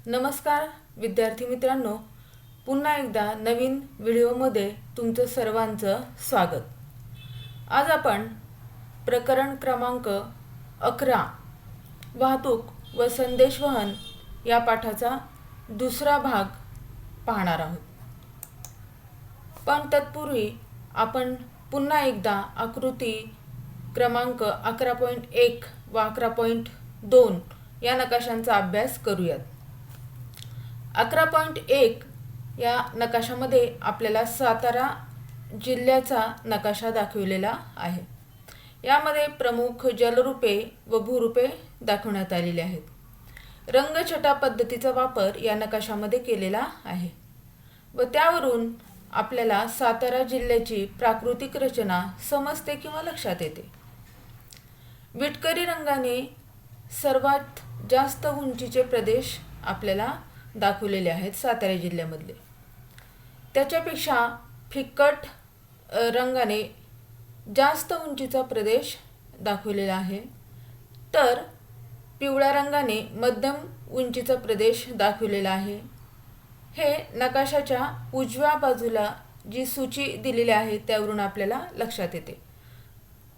नमस्कार विद्यार्थी मित्रांनो, पुन्हा एकदा नवीन व्हिडिओमध्ये तुमचं सर्वांचं स्वागत। आज आपण प्रकरण क्रमांक 11 वाहतूक व संदेशवहन या पाठाचा दुसरा भाग पाहणार आहोत। पण तत्पूर्वी आपण पुन्हा एकदा आकृती क्रमांक 11.1 व 11.2 या नकाशांचा अभ्यास करूयात। 11.1 या नकाशामध्ये आपल्याला सातारा जिल्ह्याचा नकाशा दाखविलेला आहे। यामध्ये प्रमुख जलरूपे व भूरूपे दाखवण्यात आलेली आहेत। रंगछटा पद्धतीचा वापर या नकाशामध्ये केलेला आहे व त्यावरून आपल्याला सातारा जिल्ह्याची प्राकृतिक रचना समजते किंवा लक्षात येते। विटकरी रंगाने सर्वात जास्त उंचीचे प्रदेश आपल्याला दाखवलेले आहेत सातारा जिल्ह्यामधले। त्याच्यापेक्षा फिकट रंगाने जास्त उंचीचा प्रदेश दाखवलेला आहे, तर पिवळ्या रंगाने मध्यम उंचीचा प्रदेश दाखवलेला आहे। हे नकाशाच्या उजव्या बाजूला जी सूची दिलेली आहे त्यावरून आपल्याला लक्षात येते।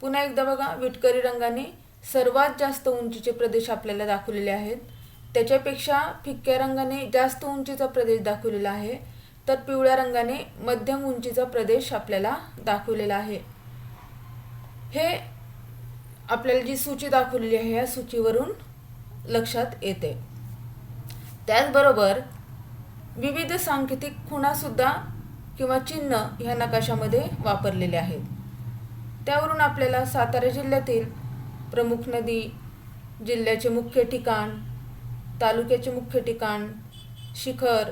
पुन्हा एकदा बघा, विटकरी रंगाने सर्वात जास्त उंचीचे प्रदेश आपल्याला दाखवलेले आहेत, त्याच्यापेक्षा फिक्या रंगाने जास्त उंचीचा प्रदेश दाखवलेला आहे, तर पिवळ्या रंगाने मध्यम उंचीचा प्रदेश आपल्याला दाखवलेला आहे। हे आपल्याला जी सूची दाखवलेली आहे या सूचीवरून लक्षात येते। त्याचबरोबर विविध सांकेतिक खुणा सुद्धा किंवा चिन्ह ह्या नकाशामध्ये वापरलेले आहेत। त्यावरून आपल्याला सातारा जिल्ह्यातील प्रमुख नदी, जिल्ह्याचे मुख्य ठिकाण, तालुक्याचे मुख्य ठिकाण, शिखर,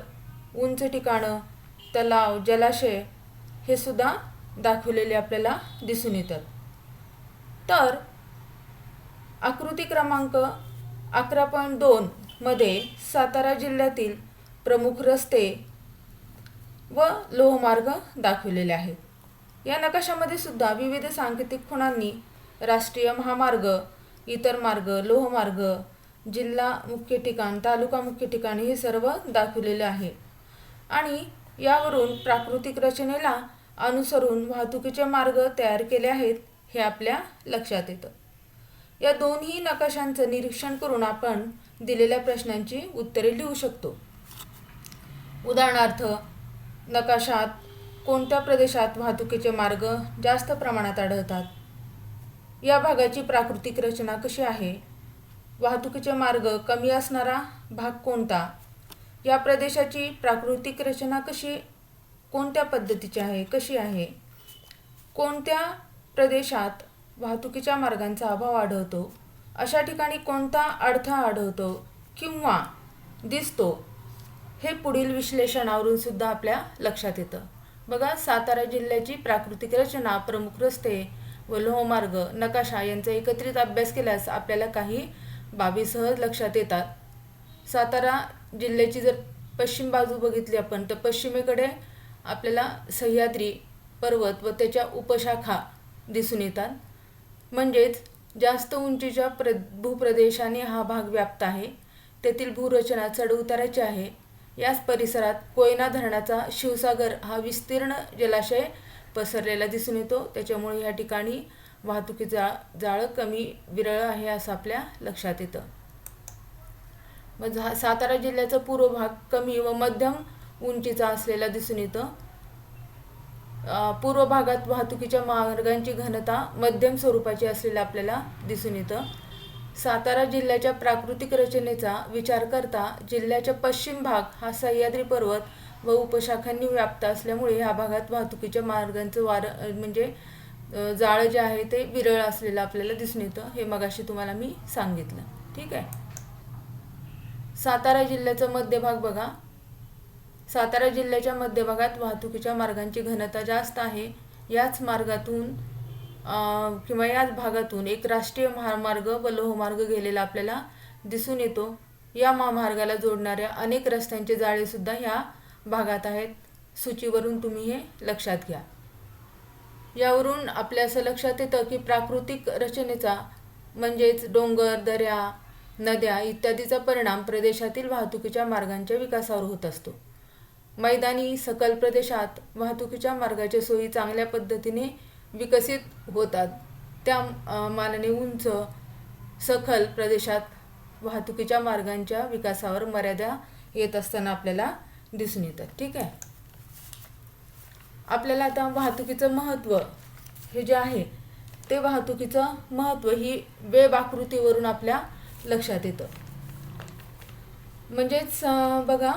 उंच ठिकाणं, तलाव, जलाशय हे सुद्धा दाखवलेले आपल्याला दिसून येतात। तर आकृती क्रमांक 11.2 मध्ये सातारा जिल्ह्यातील प्रमुख रस्ते व लोहमार्ग दाखवलेले आहेत। या नकाशामध्ये सुद्धा विविध सांकेतिक खुणांनी राष्ट्रीय महामार्ग, इतर मार्ग, लोहमार्ग, जिल्हा मुख्य ठिकाण, तालुका मुख्य ठिकाण हे सर्व दाखवलेले आहे आणि यावरून प्राकृतिक रचनेला अनुसरून वाहतुकीचे मार्ग तयार केले आहेत हे आपल्या लक्षात येतं। या दोन्ही नकाशांचं निरीक्षण करून आपण दिलेल्या प्रश्नांची उत्तरे लिहू शकतो। उदाहरणार्थ, नकाशात कोणत्या प्रदेशात वाहतुकीचे मार्ग जास्त प्रमाणात आढळतात, या भागाची प्राकृतिक रचना कशी आहे, वाहतुकीचे मार्ग कमी असणारा भाग कोणता, या प्रदेशाची प्राकृतिक रचना कोणत्या पद्धतीची आहे, कशी आहे, कोणत्या प्रदेशात वाहतुकीच्या मार्गांचा अभाव आढळतो, अशा ठिकाणी कोणता अडथळा आढळतो किंवा दिसतो, हे पुढील विश्लेषणावरून सुद्धा आपल्या लक्षात येतं। बघा, सातारा जिल्ह्याची प्राकृतिक रचना, प्रमुख रस्ते व लोहमार्ग, नकाशा यांचा एकत्रित अभ्यास केल्यास आपल्याला काही बाबी सहज लक्षात येतात। सातारा जिल्ह्याची जर पश्चिम बाजू बघितली आपण, तर पश्चिमेकडे आपल्याला सह्याद्री पर्वत व त्याच्या उपशाखा दिसून येतात, म्हणजेच जास्त उंचीच्या भूप्रदेशाने हा भाग व्याप्त आहे। तेथील भूरचना चढउताराची आहे। याच परिसरात कोयना धरणाचा शिवसागर हा विस्तीर्ण जलाशय पसरलेला दिसून येतो, त्याच्यामुळे या ठिकाणी वाहतुकीचा जाळं कमी विरळ आहे असं आपल्या लक्षात येतं। मग सातारा जिल्ह्याचा पूर्व भाग कमी व मध्यम उंचीचा असलेला दिसून येतं। पूर्व भागात वाहतुकीच्या मार्गांची घनता मध्यम स्वरूपाची असलेला आपल्याला दिसून येतं। सातारा जिल्ह्याच्या प्राकृतिक रचनेचा विचार करता जिल्ह्याचा पश्चिम भाग हा सह्याद्री पर्वत व उपशाखांनी व्याप्त असल्यामुळे ह्या भागात वाहतुकीच्या मार्गांचं जाळं जे आहे ते विरळ असलेलं आपल्याला दिसून येतं। हे मगाशी तुम्हाला मी सांगितलं, ठीक आहे। सातारा जिल्ह्याचा मध्यभाग बघा, सातारा जिल्ह्याच्या मध्यभागात वाहतुकीच्या मार्गांची घनता जास्त आहे। याच मार्गातून किंवा याच भागातून एक राष्ट्रीय महामार्ग व लोहमार्ग गेलेला आपल्याला दिसून येतो। या महामार्गाला जोडणाऱ्या अनेक रस्त्यांचे जाळे सुद्धा ह्या भागात आहेत। सूचीवरून तुम्ही हे लक्षात घ्या। यावरून आपल्या असं लक्षात येतं की प्राकृतिक रचनेचा म्हणजेच डोंगर, दऱ्या, नद्या इत्यादीचा परिणाम प्रदेशातील वाहतुकीच्या मार्गांच्या विकासावर होत असतो. मैदानी सखल प्रदेशात वाहतुकीच्या मार्गाच्या सोयी चांगल्या पद्धतीने विकसित होतात. त्या मानाने उंच सखल प्रदेशात वाहतुकीच्या मार्गांच्या विकासावर मर्यादा येत असताना आपल्याला दिसून येतात. ठीक आहे. आपल्याला आता वाहतुकीचं महत्त्व हे जे आहे ते वाहतुकीचं महत्त्व ही वेब आकृतीवरून आपल्या लक्षात येतं. म्हणजेच बघा,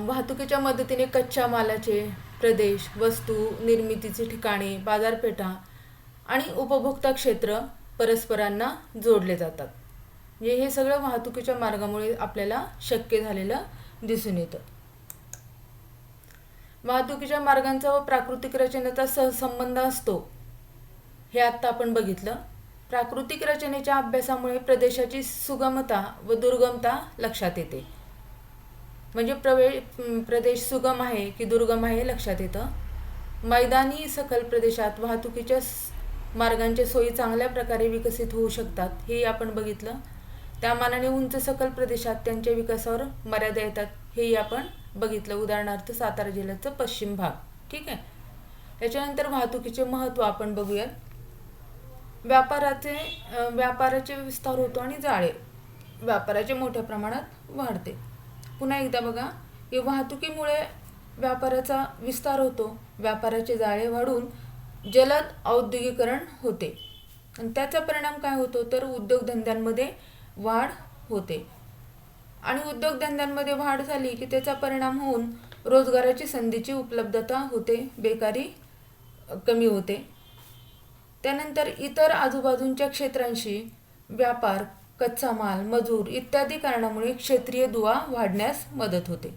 वाहतुकीच्या मदतीने कच्च्या मालाचे प्रदेश, वस्तू निर्मितीची ठिकाणे, बाजारपेठा आणि उपभोक्ता क्षेत्र परस्परांना जोडले जातात. म्हणजे हे सगळं वाहतुकीच्या मार्गामुळे आपल्याला शक्य झालेलं दिसून येतं. वाहतुकीच्या मार्गांचा व प्राकृतिक रचनेचा सहसंबंध असतो हे आत्ता आपण बघितलं. प्राकृतिक रचनेच्या अभ्यासामुळे प्रदेशाची सुगमता व दुर्गमता लक्षात येते. म्हणजे प्रदेश सुगम आहे की दुर्गम आहे हे लक्षात येतं. मैदानी सखल प्रदेशात वाहतुकीच्या मार्गांच्या सोयी चांगल्या प्रकारे विकसित होऊ शकतात हे आपण बघितलं. त्या मानाने उंच सखल प्रदेशात त्यांच्या विकासावर मर्यादा येतात हेही आपण बघितलं. उदाहरणार्थ सातारा जिल्ह्याचा पश्चिम भाग. ठीक आहे. याच्यानंतर वाहतुकीचे महत्त्व आपण बघूयात. व्यापाराचे विस्तार होतो आणि जाळे व्यापाराचे मोठ्या प्रमाणात वाढते. पुन्हा एकदा बघा, की वाहतुकीमुळे व्यापाराचा विस्तार होतो, व्यापाराचे जाळे वाढून जलद औद्योगिकरण होते आणि त्याचा परिणाम काय होतो तर उद्योगधंद्यांमध्ये वाढ होते. आणि उद्योगधंद्यांमध्ये वाढ झाली की त्याचा परिणाम होऊन रोजगाराची संधीची उपलब्धता होते, बेकारी कमी होते. त्यानंतर इतर आजूबाजूंच्या क्षेत्रांशी व्यापार, कच्चा माल, मजूर इत्यादी कारणामुळे क्षेत्रीय दुवा वाढण्यास मदत होते.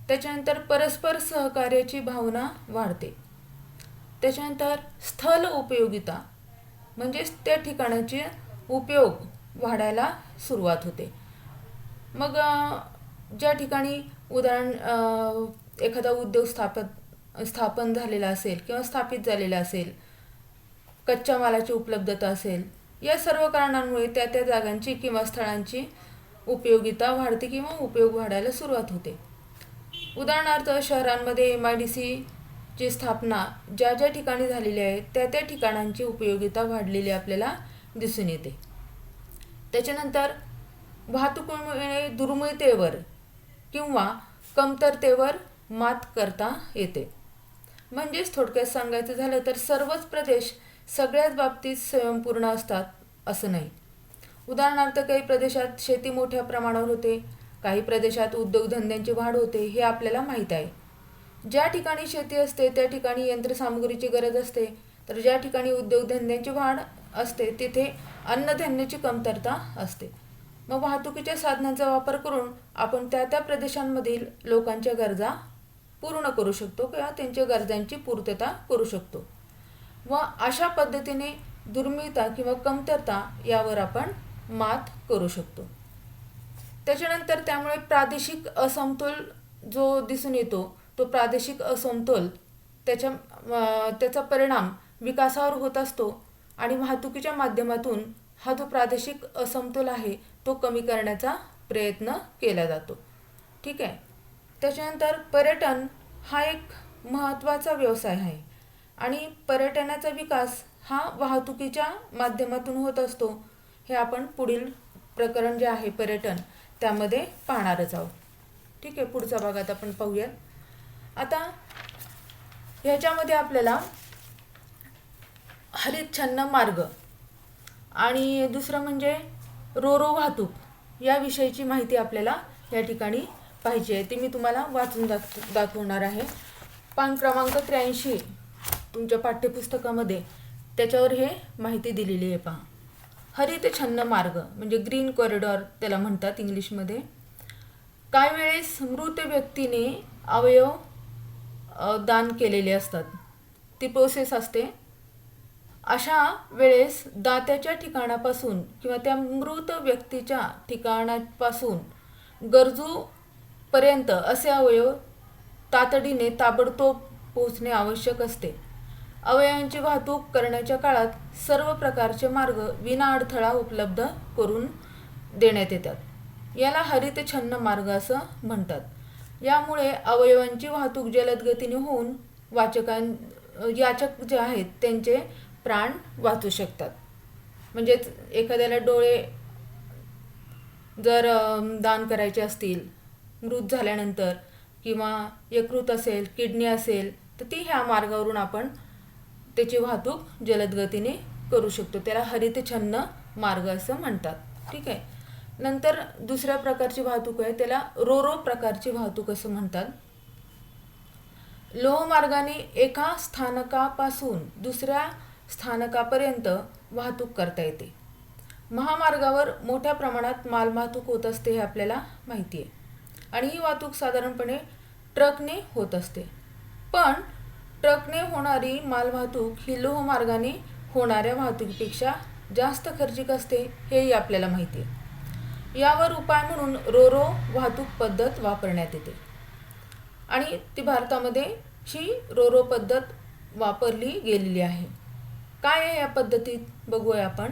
त्याच्यानंतर परस्पर सहकार्याची भावना वाढते. त्याच्यानंतर स्थल उपयोगिता म्हणजेच त्या ठिकाणाचे उपयोग वाढायला सुरुवात होते. मग ज्या ठिकाणी एखादा उद्योग स्थापन झालेला असेल किंवा स्थापित झालेला असेल, कच्च्या मालाची उपलब्धता असेल, या सर्व कारणांमुळे त्या त्या जागांची किंवा स्थळांची उपयोगिता वाढते किंवा उपयोग वाढायला सुरुवात होते. उदाहरणार्थ शहरांमध्ये MIDCची स्थापना ज्या ज्या ठिकाणी झालेली आहे त्या त्या ठिकाणांची उपयोगिता वाढलेली आपल्याला दिसून येते. त्याच्यानंतर वाहतुकीमुळे दुर्मिळतेवर किंवा कमतरतेवर मात करता येते. म्हणजेच थोडक्यात सांगायचं झालं तर सर्वच प्रदेश सगळ्याच बाबतीत स्वयंपूर्ण असतात असं नाही. उदाहरणार्थ काही प्रदेशात शेती मोठ्या प्रमाणावर होते, काही प्रदेशात उद्योगधंद्यांची वाढ होते हे आपल्याला माहीत आहे. ज्या ठिकाणी शेती असते त्या ठिकाणी यंत्रसामुग्रीची गरज असते, तर ज्या ठिकाणी उद्योगधंद्यांची वाढ असते तिथे अन्नधान्याची कमतरता असते. मग वाहतुकीच्या साधनांचा वापर करून आपण त्या त्या प्रदेशांमधील लोकांच्या गरजा पूर्ण करू शकतो किंवा त्यांच्या गरजांची पूर्तता करू शकतो व अशा पद्धतीने दुर्मिळता किंवा कमतरता यावर आपण मात करू शकतो. त्याच्यानंतर त्यामुळे प्रादेशिक असमतोल जो दिसून येतो तो प्रादेशिक असमतोल त्याचा परिणाम विकासावर होत असतो आणि वाहतुकीच्या माध्यमातून हा जो प्रादेशिक असमतोल आहे तो कमी करण्याचा प्रयत्न केला जातो. ठीक आहे. त्याच्यानंतर पर्यटन हा एक महत्त्वाचा व्यवसाय आहे आणि पर्यटनाचा विकास हा वाहतुकीच्या माध्यमातून होत असतो. हे आपण पुढील प्रकरण जे आहे पर्यटन त्यामध्ये पाहणारच आहोत. ठीक आहे. पुढच्या भागात आपण पाहूयात. आता ह्याच्यामध्ये आपल्याला हरितछन्न मार्ग आणि दुसरं म्हणजे रोरो वाहतूक या विषयीची माहिती आपल्याला या ठिकाणी पाहिजे आहे. ती मी तुम्हाला वाचून दाखवणार आहे. पान क्रमांक 83 तुमच्या पाठ्यपुस्तकामध्ये त्याच्यावर हे माहिती दिलेली आहे. पहा, हरितछन्न मार्ग म्हणजे ग्रीन कॉरिडॉर त्याला म्हणतात इंग्लिशमध्ये. काही वेळेस मृत व्यक्तीने अवयव दान केलेले असतात, ती प्रोसेस असते. अशा वेळेस दात्याच्या ठिकाणापासून किंवा त्या मृत व्यक्तीच्या ठिकाणापासून गरजूपर्यंत असे अवयव तातडीने ताबडतोब पोहोचणे आवश्यक असते. अवयवांची वाहतूक करण्याच्या काळात सर्व प्रकारचे मार्ग विना अडथळा उपलब्ध करून देण्यात येतात. याला हरितछन्न मार्ग असं म्हणतात. यामुळे अवयवांची वाहतूक जलद गतीने होऊन याचक जे आहेत त्यांचे प्राण वाचू शकतात. म्हणजेच एखाद्याला डोळे जर दान करायचे असतील मृत झाल्यानंतर, किंवा यकृत असेल, किडनी असेल, तर ती ह्या मार्गावरून आपण त्याची वाहतूक जलद गतीने करू शकतो. त्याला हरितछन्न मार्ग असं म्हणतात. ठीक आहे. नंतर दुसऱ्या प्रकारची वाहतूक आहे, त्याला रोरो प्रकारची वाहतूक असं म्हणतात. लोहमार्गाने एका स्थानकापासून दुसऱ्या स्थानकापर्यंत वाहतूक करता येते. महामार्गावर मोठ्या प्रमाणात मालवाहतूक होत असते हे आपल्याला माहिती आहे, आणि ही वाहतूक साधारणपणे ट्रकने होत असते. पण ट्रकने होणारी मालवाहतूक ही लोहमार्गाने होणाऱ्या वाहतुकीपेक्षा जास्त खर्चिक असते हेही आपल्याला माहिती आहे. यावर उपाय म्हणून रोरो वाहतूक पद्धत वापरण्यात येते, आणि ती भारतामध्ये ही रोरो पद्धत वापरली गेलेली आहे. काय आहे या पद्धतीत बघूया आपण.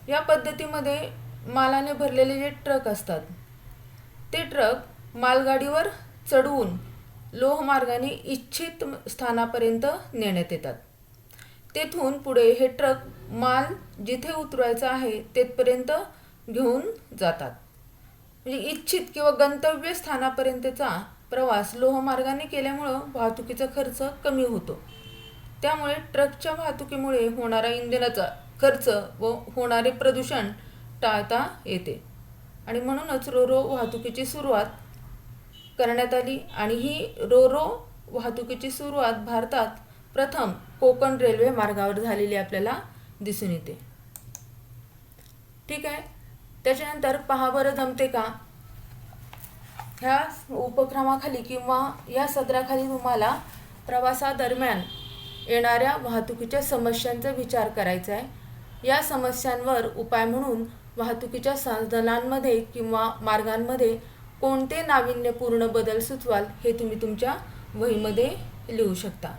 या पद्धतीमध्ये मालाने भरलेले जे ट्रक असतात ते ट्रक मालगाडीवर चढवून लोहमार्गाने इच्छित स्थानापर्यंत नेण्यात येतात. तेथून पुढे हे ट्रक माल जिथे उतरवायचा आहे तेथपर्यंत घेऊन जातात. म्हणजे इच्छित किंवा गंतव्य स्थानापर्यंतचा प्रवास लोहमार्गाने केल्यामुळं वाहतुकीचा खर्च कमी होतो. त्यामुळे ट्रकच्या वाहतुकीमुळे होणारा इंधनाचा खर्च व होणारे प्रदूषण टाळता येते, आणि म्हणूनच रोरो वाहतुकीची सुरुवात करण्यात आली. आणि ही रोरो वाहतुकीची सुरुवात भारतात प्रथम कोकण रेल्वे मार्गावर झालेली आपल्याला दिसून येते. ठीक आहे. त्याच्यानंतर पहा बरं जमते का. ह्या उपक्रमाखाली किंवा या सदराखाली तुम्हाला प्रवासादरम्यान येणाऱ्या वाहतुकीच्या समस्यांचा विचार करायचा आहे. या समस्यांवर उपाय म्हणून वाहतुकीच्या साधनांमध्ये किंवा मार्गांमध्ये कोणते नाविन्यपूर्ण बदल सुचवाल हे तुम्ही तुमच्या वहीमध्ये लिहू शकता.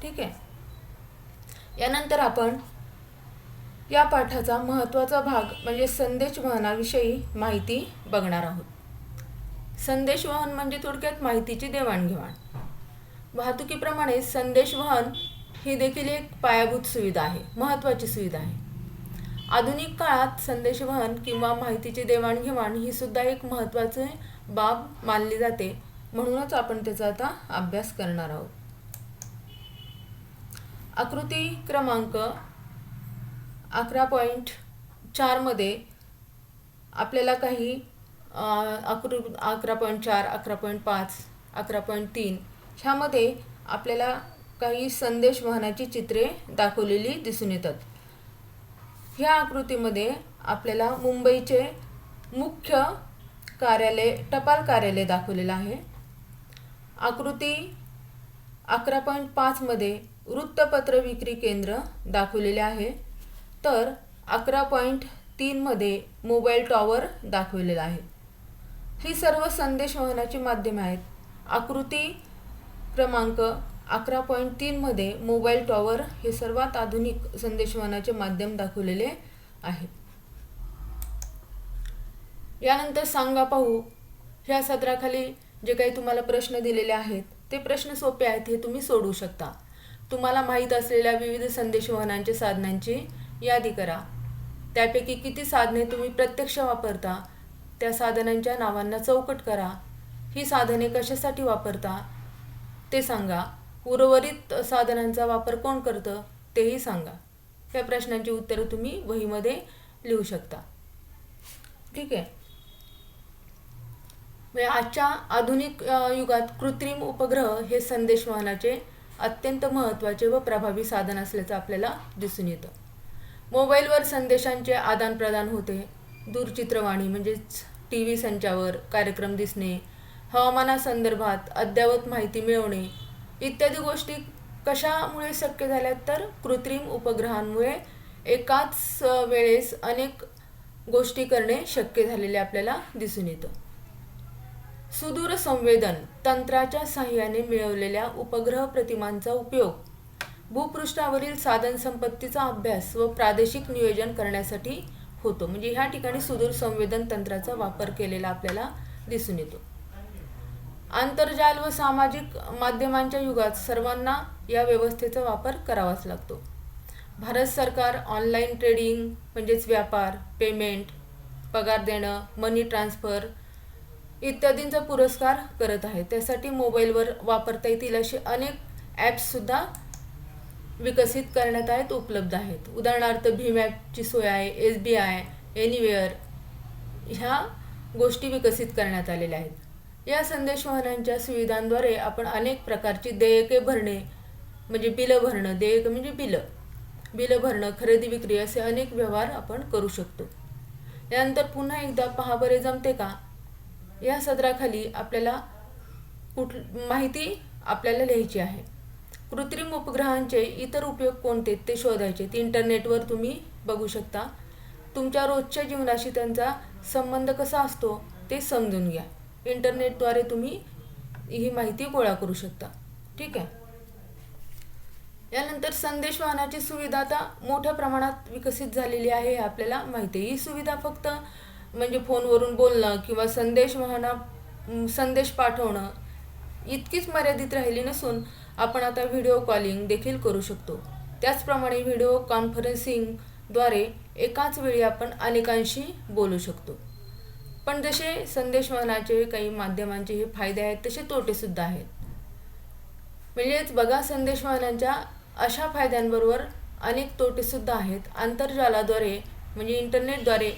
ठीक आहे. यानंतर आपण या पाठाचा महत्त्वाचा भाग म्हणजे संदेशवहनाविषयी माहिती बघणार आहोत. संदेशवहन म्हणजे थोडक्यात माहितीची देवाणघेवाण. वाहतुकीप्रमाणे संदेशवहन ही देखील एक पायाभूत सुविधा आहे, महत्त्वाची सुविधा आहे. आधुनिक काळात संदेशवहन किंवा माहितीची देवाणघेवाण ही सुद्धा एक महत्त्वाची बाब मानली जाते, म्हणूनच आपण त्याचा आता अभ्यास करणार आहोत. आकृती क्रमांक 11.4 मध्ये आपल्याला काही 11.4, 11.5, 11.3 ह्यामध्ये आपल्याला काही संदेशवहनाची चित्रे दाखवलेली दिसून येतात. ह्या आकृतीमध्ये आपल्याला मुंबईचे मुख्य कार्यालय, टपाल कार्यालय दाखवलेलं आहे. आकृती 11.5 मध्ये वृत्तपत्र विक्री केंद्र दाखवलेले आहे. तर 11.3 मध्ये मोबाईल टॉवर दाखवलेला आहे. ही सर्व संदेशवहनाची माध्यमे आहेत. आकृती क्रमांक 11.3 मध्ये मोबाईल टॉवर हे सर्वात आधुनिक संदेशवहनाचे माध्यम दाखवलेले आहे. यानंतर सांगा पाहू. ह्या सदराखाली जे काही तुम्हाला प्रश्न दिलेले आहेत ते प्रश्न सोपे आहेत, हे तुम्ही सोडवू शकता. तुम्हाला माहीत असलेल्या विविध संदेशवहनांच्या साधनांची यादी करा. त्यापैकी किती साधने तुम्ही प्रत्यक्ष वापरता, त्या साधनांच्या नावांना चौकट करा. ही साधने कशासाठी वापरता ते सांगा. उर्वरित साधनांचा वापर कोण करतं तेही सांगा. या प्रश्नांची उत्तरं तुम्ही वहीमध्ये लिहू शकता. ठीक आहे. आजच्या आधुनिक युगात कृत्रिम उपग्रह हे संदेशवहनाचे अत्यंत महत्त्वाचे व प्रभावी साधन असल्याचं आपल्याला दिसून येतं. मोबाईलवर संदेशांचे आदानप्रदान होते. दूरचित्रवाणी म्हणजेच TV संचावर कार्यक्रम दिसणे, हवामानासंदर्भात अद्ययावत माहिती मिळवणे इत्यादी गोष्टी कशामुळे शक्य झाल्या, तर कृत्रिम उपग्रहांमुळे एकाच वेळेस अनेक गोष्टी करणे शक्य झालेले आपल्याला दिसून येतं. सुदूर संवेदन तंत्राच्या साहाय्याने मिळवलेल्या उपग्रह प्रतिमांचा उपयोग भूपृष्ठावरील साधन संपत्तीचा अभ्यास व प्रादेशिक नियोजन करण्यासाठी होतो. म्हणजे ह्या ठिकाणी सुदूर संवेदन तंत्राचा वापर केलेला आपल्याला दिसून येतो. आंतरजाल व सामाजिक माध्यमांच्या युगात सर्वांना या व्यवस्थेचा वापर करावाच लागतो. भारत सरकार ऑनलाईन ट्रेडिंग म्हणजेच व्यापार, पेमेंट, पगार देणं, मनी ट्रान्सफर इत्यादींचा पुरस्कार करत आहे. त्यासाठी मोबाईलवर वापरता येतील असे अनेक ॲप्ससुद्धा विकसित करण्यात आहेत, उपलब्ध आहेत. उदाहरणार्थ भीम ॲपची सोय आहे, SBI, एनिवेअर ह्या गोष्टी विकसित करण्यात आलेल्या आहेत. या संदेशवहनांच्या सुविधांद्वारे आपण अनेक प्रकारची देयके भरणे म्हणजे बिलं भरणं, देयक म्हणजे बिलं भरणं, खरेदी विक्री असे अनेक व्यवहार आपण करू शकतो. यानंतर पुन्हा एकदा पहा बरे जमते का या सदराखाली आपल्याला माहिती आपल्याला लिहायची आहे. कृत्रिम उपग्रहांचे इतर उपयोग कोणते ते शोधायचे. ते इंटरनेटवर तुम्ही बघू शकता. तुमच्या रोजच्या जीवनाशी त्यांचा संबंध कसा असतो ते समजून घ्या. इंटरनेटद्वारे तुम्ही ही माहिती गोळा करू शकता. ठीक आहे. यानंतर संदेशवहनाची सुविधा आता मोठ्या प्रमाणात विकसित झालेली आहे हे आपल्याला माहिती आहे. ही सुविधा फक्त म्हणजे फोनवरून बोलणं किंवा संदेश पाठवणं इतकीच मर्यादित राहिली नसून आपण आता व्हिडिओ कॉलिंग देखील करू शकतो. त्याचप्रमाणे व्हिडिओ कॉन्फरन्सिंगद्वारे एकाच वेळी आपण अनेकांशी बोलू शकतो. पण जसे संदेशवहनाचे काही माध्यमांचे हे फायदे आहेत तसे तोटेसुद्धा आहेत. म्हणजेच बघा, संदेशवहनांच्या अशा फायद्यांबरोबर अनेक तोटेसुद्धा आहेत. आंतरजालाद्वारे म्हणजे इंटरनेटद्वारे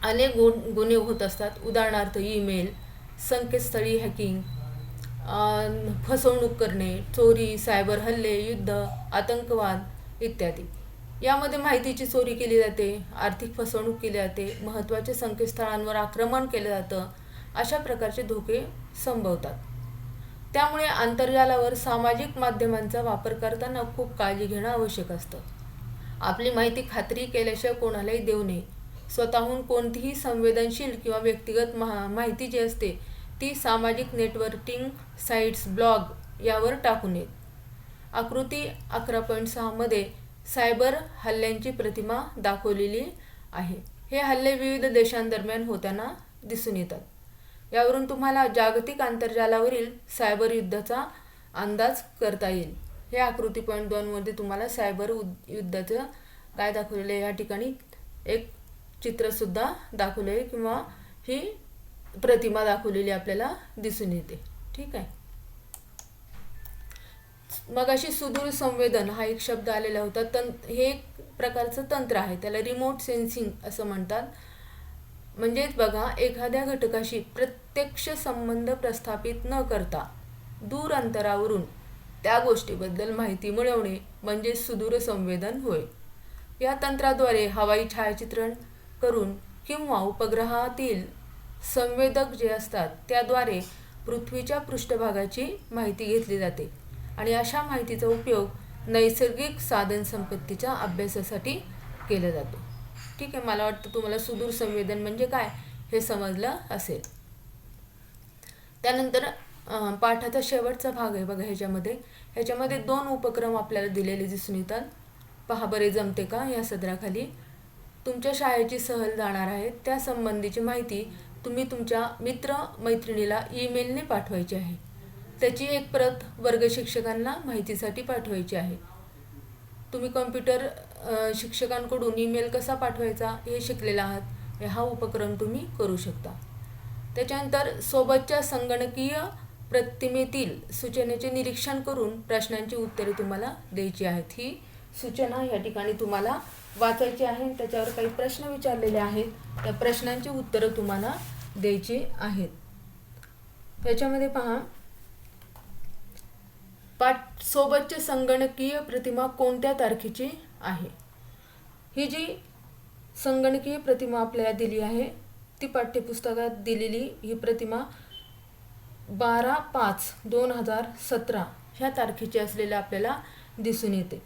अनेक गुन्हे होत असतात. उदाहरणार्थ ईमेल, संकेतस्थळी हॅकिंग, फसवणूक करणे, चोरी, सायबर हल्ले, युद्ध, आतंकवाद इत्यादी. यामध्ये माहितीची चोरी केली जाते, आर्थिक फसवणूक केली जाते, महत्त्वाच्या संकेतस्थळांवर आक्रमण केलं जातं. अशा प्रकारचे धोके संभवतात. त्यामुळे आंतरजालावर सामाजिक माध्यमांचा वापर करताना खूप काळजी घेणं आवश्यक असतं. आपली माहिती खात्री केल्याशिवाय कोणालाही देऊ नये. स्वतःहून कोणतीही संवेदनशील किंवा व्यक्तिगत माहिती जी असते ती सामाजिक नेटवर्किंग साईट्स, ब्लॉग यावर टाकू नयेत. आकृती 11.6 मध्ये सायबर हल्ल्यांची प्रतिमा दाखवलेली आहे. हे हल्ले विविध देशांदरम्यान होताना दिसून येतात. यावरून तुम्हाला जागतिक आंतरजालावरील सायबर युद्धाचा अंदाज करता येईल. हे आकृती 2 मध्ये तुम्हाला सायबर युद्धाचं काय दाखवलेलं आहे, या ठिकाणी एक चित्रसुद्धा दाखवले आहे किंवा ही प्रतिमा दाखवलेली आपल्याला दिसून येते. ठीक आहे. मग अशी सुदूर संवेदन हा एक शब्द आलेला होता. हे एक प्रकारचं तंत्र आहे, त्याला रिमोट सेन्सिंग असं म्हणतात. म्हणजेच बघा, एखाद्या घटकाशी प्रत्यक्ष संबंध प्रस्थापित न करता दूर अंतरावरून त्या गोष्टीबद्दल माहिती मिळवणे म्हणजे सुदूर संवेदन होय. या तंत्राद्वारे हवाई छायाचित्रण करून किंवा उपग्रहातील संवेदक जे असतात त्याद्वारे पृथ्वीच्या पृष्ठभागाची माहिती घेतली जाते आणि अशा माहितीचा उपयोग नैसर्गिक साधनसंपत्तीच्या अभ्यासासाठी केला जातो. ठीक आहे. मला वाटतं तुम्हाला सुदूर संवेदन म्हणजे काय हे समजलं असेल. त्यानंतर पाठाचा शेवटचा भाग आहे बघा. ह्याच्यामध्ये 2 उपक्रम आपल्याला दिलेले दिसून येतात. पहा बरे जमते का या सदराखाली. तुमच्या शाळेची सहल जाणार आहे त्या संबंधीची माहिती तुम्ही तुमच्या मित्र-मैत्रिणीला ईमेलने पाठवायची आहे. त्याची एक प्रत वर्ग शिक्षकांना माहितीसाठी पाठवायची आहे. तुम्ही कॉम्प्युटर शिक्षकांकडून ईमेल कसा पाठवायचा हे शिकलेला आहात. हा उपक्रम तुम्ही करू शकता. त्याच्यानंतर सोबतच्या संगणकीय प्रतिमेतील सूचनेचे निरीक्षण करून प्रश्नांची उत्तरे तुम्हाला द्यायची आहेत. ही सूचना या ठिकाणी तुम्हाला वाचायची आहे. त्याच्यावर काही प्रश्न विचारलेले आहेत. त्या प्रश्नांची उत्तरं तुम्हाला द्यायची आहेत. याच्यामध्ये पहा, सोबतची संगणकीय प्रतिमा कोणत्या तारखेची आहे. ही जी संगणकीय प्रतिमा आपल्याला दिली आहे ती पाठ्यपुस्तकात दिलेली ही प्रतिमा 12/5/2017 ह्या तारखेची असलेल्या आपल्याला दिसून येते.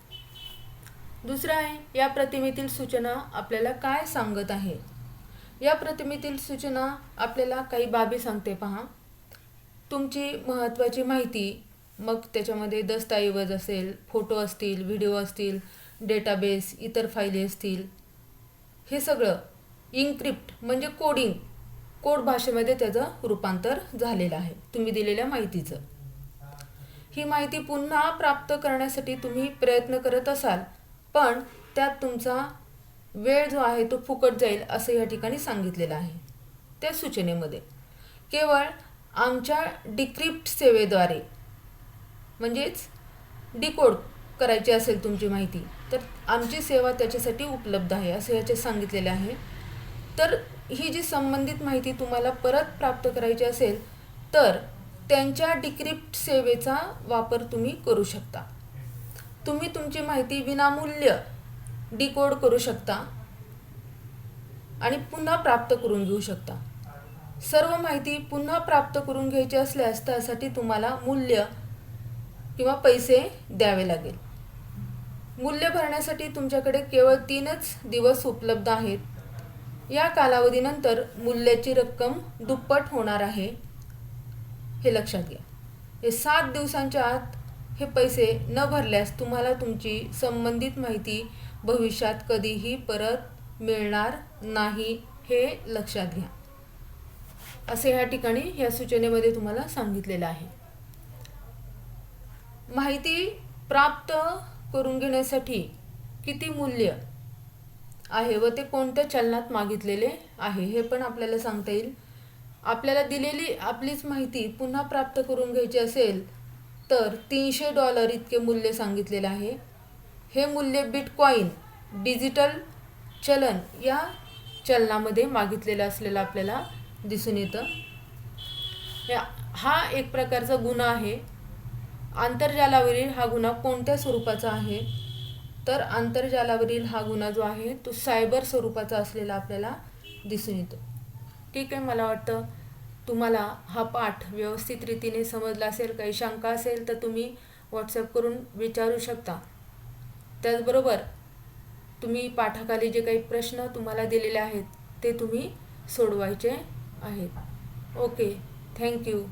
दुसरं आहे, या प्रतिमेतील सूचना आपल्याला काय सांगत आहे. या प्रतिमेतील सूचना आपल्याला काही बाबी सांगते. पहा, तुमची महत्त्वाची माहिती मग त्याच्यामध्ये दस्तऐवज असेल, फोटो असतील, व्हिडिओ असतील, डेटाबेस, इतर फायली असतील, हे सगळं इनक्रिप्ट म्हणजे कोड भाषेमध्ये त्याचं रूपांतर झालेलं आहे तुम्ही दिलेल्या माहितीचं. ही माहिती पुन्हा प्राप्त करण्यासाठी तुम्ही प्रयत्न करत असाल, पण त्यात तुमचा वेळ जो आहे तो फुकट जाईल असं या ठिकाणी सांगितलेलं आहे त्या सूचनेमध्ये. केवळ आमच्या डिक्रिप्ट सेवेद्वारे म्हणजेच डिकोड करायची असेल तुमची माहिती तर आमची सेवा त्याच्यासाठी उपलब्ध आहे असं याचे सांगितलेले आहे. तर ही जी संबंधित माहिती तुम्हाला परत प्राप्त करायची असेल तर त्यांच्या डिक्रिप्ट सेवेचा वापर तुम्ही करू शकता. तुम्ही तुमची माहिती विनामूल्य डिकोड करू शकता आणि पुन्हा प्राप्त करून घेऊ शकता. सर्व माहिती पुन्हा प्राप्त करून घ्यायची असल्यास त्यासाठी तुम्हाला मूल्य किंवा पैसे द्यावे लागेल. मूल्य भरण्यासाठी तुमच्याकडे केवळ 3च दिवस उपलब्ध आहेत. या कालावधीनंतर मूल्याची रक्कम दुप्पट होणार आहे हे लक्षात घ्या. हे 7 दिवसांच्या आत हे पैसे न भरल्यास तुम्हाला तुमची संबंधित माहिती भविष्यात कधीही परत मिळणार नाही हे लक्षात घ्या असे ह्या ठिकाणी या सूचनेमध्ये तुम्हाला सांगितलेलं आहे. माहिती प्राप्त करून घेण्यासाठी किती मूल्य आहे व ते कोणत्या चलनात मागितलेले आहे हे पण आपल्याला सांगता येईल. आपल्याला दिलेली आपलीच माहिती पुन्हा प्राप्त करून घ्यायची असेल तर $300 इतके मूल्य सांगितलेले आहे. हे मूल्य बिटकॉइन डिजिटल चलन या चलनामध्ये मागितलेलं असलेलं आपल्याला दिसून येतं. हा एक प्रकारचा गुन्हा आहे. आंतरजालावरील हा गुन्हा कोणत्या स्वरूपाचा आहे तर आंतरजालावरील हा गुन्हा जो आहे तो सायबर स्वरूपाचा असलेला आपल्याला दिसून येतो. ठीक आहे, मला वाटतं तुम्हाला हा पाठ व्यवस्थित रीतीने समजला असेल. काही शंका असेल तर तुम्ही व्हॉट्सॲप करून विचारू शकता. त्याचबरोबर तुम्ही पाठाखाली जे काही प्रश्न तुम्हाला दिलेले आहेत ते तुम्ही सोडवायचे आहेत. Okay, thank you.